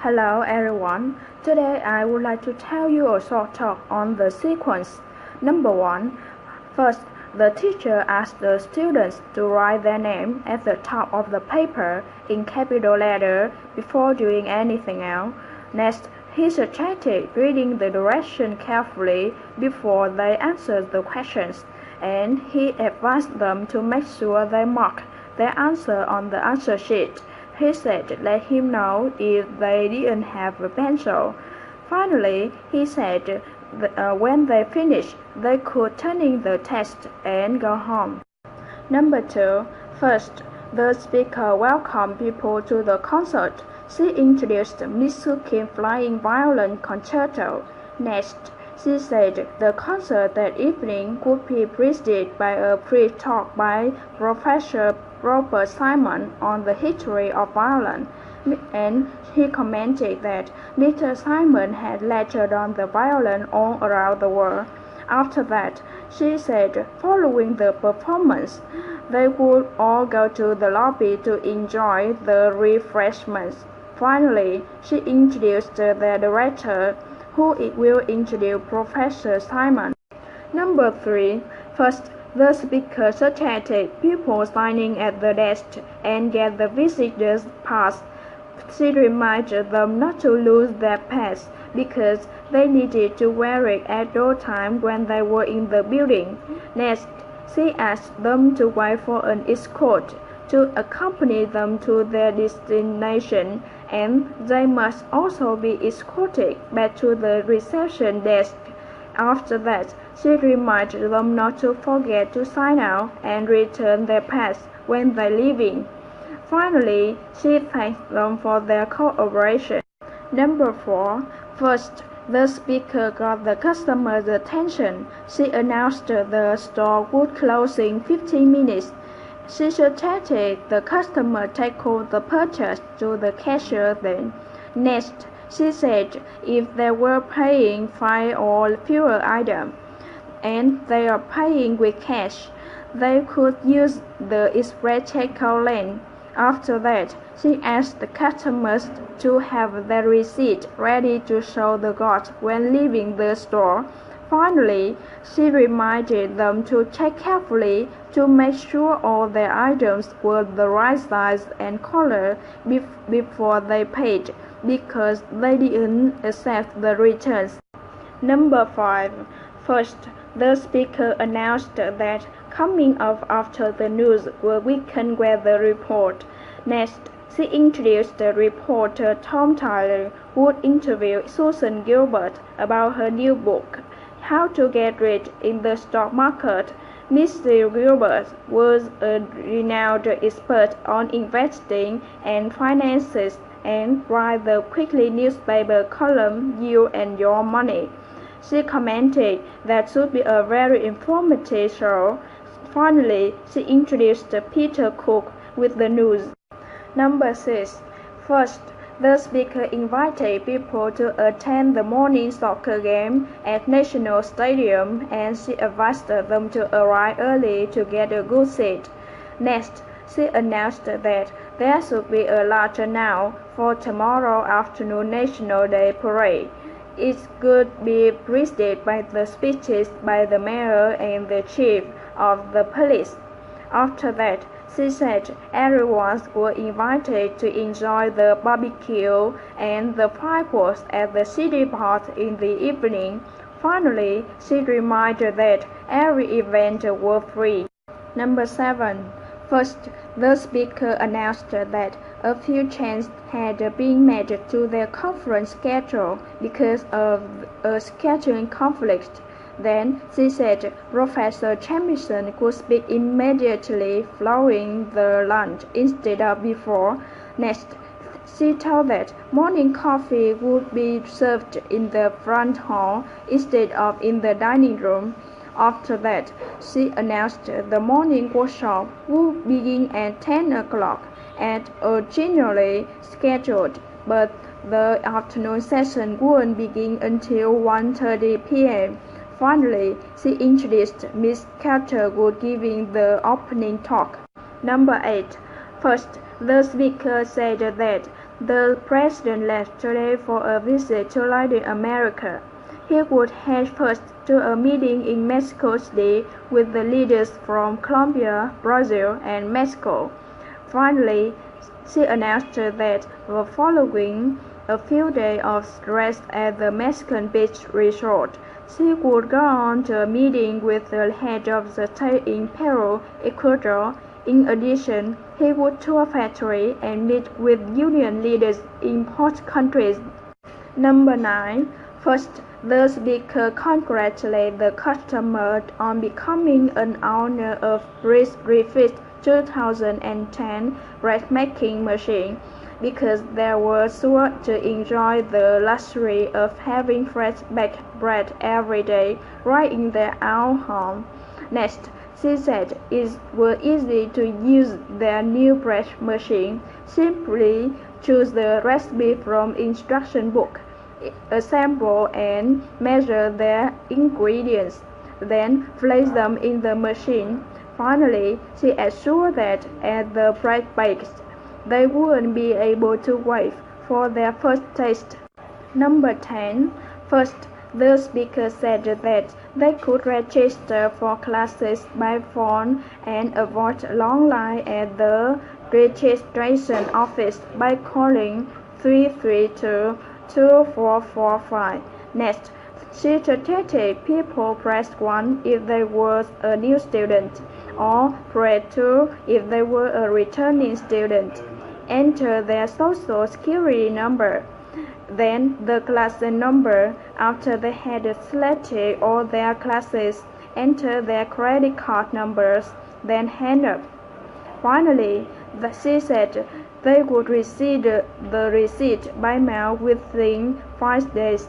Hello everyone. Today I would like to tell you a short talk on the sequence. Number 1. First, the teacher asked the students to write their name at the top of the paper in capital letter before doing anything else. Next, he suggested reading the direction carefully before they answered the questions, and he advised them to make sure they mark their answer on the answer sheet. He said let him know if they didn't have a pencil. Finally, he said when they finished, they could turn in the test and go home. Number 2. First, the speaker welcomed people to the concert. She introduced Mitsuki Flying Violin Concerto. Next, she said the concert that evening would be preceded by a brief talk by Professor Robert Simon on the history of violin, and he commented that Mr. Simon had lectured on the violin all around the world. After that, she said following the performance, they would all go to the lobby to enjoy the refreshments. Finally, she introduced the director, who will introduce Professor Simon. Number 3. First, the speaker suggested people signing at the desk and get the visitor's pass. She reminded them not to lose their pass because they needed to wear it at all times when they were in the building. Next, she asked them to wait for an escort to accompany them to their destination, and they must also be escorted back to the reception desk. After that, she reminded them not to forget to sign out and return their pass when they leaving. Finally, she thanked them for their cooperation. Number 4. First, the speaker got the customer's attention. She announced the store would close in 15 minutes. She suggested the customer take all the purchase to the cashier then. Next, she said if they were paying 5 or fewer items, and they are paying with cash, they could use the express checkout lane. After that, she asked the customers to have their receipt ready to show the guard when leaving the store. Finally, she reminded them to check carefully to make sure all their items were the right size and color before they paid, because they didn't accept the returns. Number 5. First, the speaker announced that coming up after the news were weekend weather report. Next, she introduced the reporter Tom Tyler, who would interview Susan Gilbert about her new book, How to Get Rich in the Stock Market. Mr. Gilbert was a renowned expert on investing and finances and wrote the weekly newspaper column You and Your Money. She commented that should be a very informative show. Finally, she introduced Peter Cook with the news. Number 6. First, the speaker invited people to attend the morning soccer game at National Stadium, and she advised them to arrive early to get a good seat. Next, she announced that there should be a large turnout for tomorrow afternoon National Day Parade. It could be preceded by the speeches by the mayor and the chief of the police. After that, she said everyone was invited to enjoy the barbecue and the fireworks at the city park in the evening. Finally, she reminded that every event was free. Number 7. First, the speaker announced that a few changes had been made to their conference schedule because of a scheduling conflict. Then she said Professor Jamison could speak immediately following the lunch instead of before. Next, she told that morning coffee would be served in the front hall instead of in the dining room. After that, she announced the morning workshop would begin at 10 o'clock as originally scheduled, but the afternoon session wouldn't begin until 1:30 p.m. Finally, she introduced Miss Catherwood giving the opening talk. Number 8. First, the speaker said that The president left today for a visit to Latin America. He would head first to a meeting in Mexico City with the leaders from Colombia, Brazil, and Mexico. Finally, she announced that following a few days of rest at the Mexican beach resort, she would go on to a meeting with the head of the state in Peru, Ecuador. In addition, he would tour factories and meet with union leaders in host countries. Number 9. First, the speaker congratulated the customer on becoming an owner of Refit 2010 bread-making machine because they were sure to enjoy the luxury of having fresh baked bread every day right in their own home. Next, she said it was easy to use their new bread machine. Simply choose the recipe from instruction book, assemble and measure their ingredients, then place them in the machine. Finally, she assured that as the bread bakes, they wouldn't be able to wait for their first taste. Number 10. First, the speaker said that they could register for classes by phone and avoid long lines at the registration office by calling 332-2445. Next, she suggested people press 1 if they were a new student, or press 2 if they were a returning student. Enter their social security number, then the class number. After they had selected all their classes, enter their credit card numbers, then hang up. Finally, she said they would receive the receipt by mail within 5 days.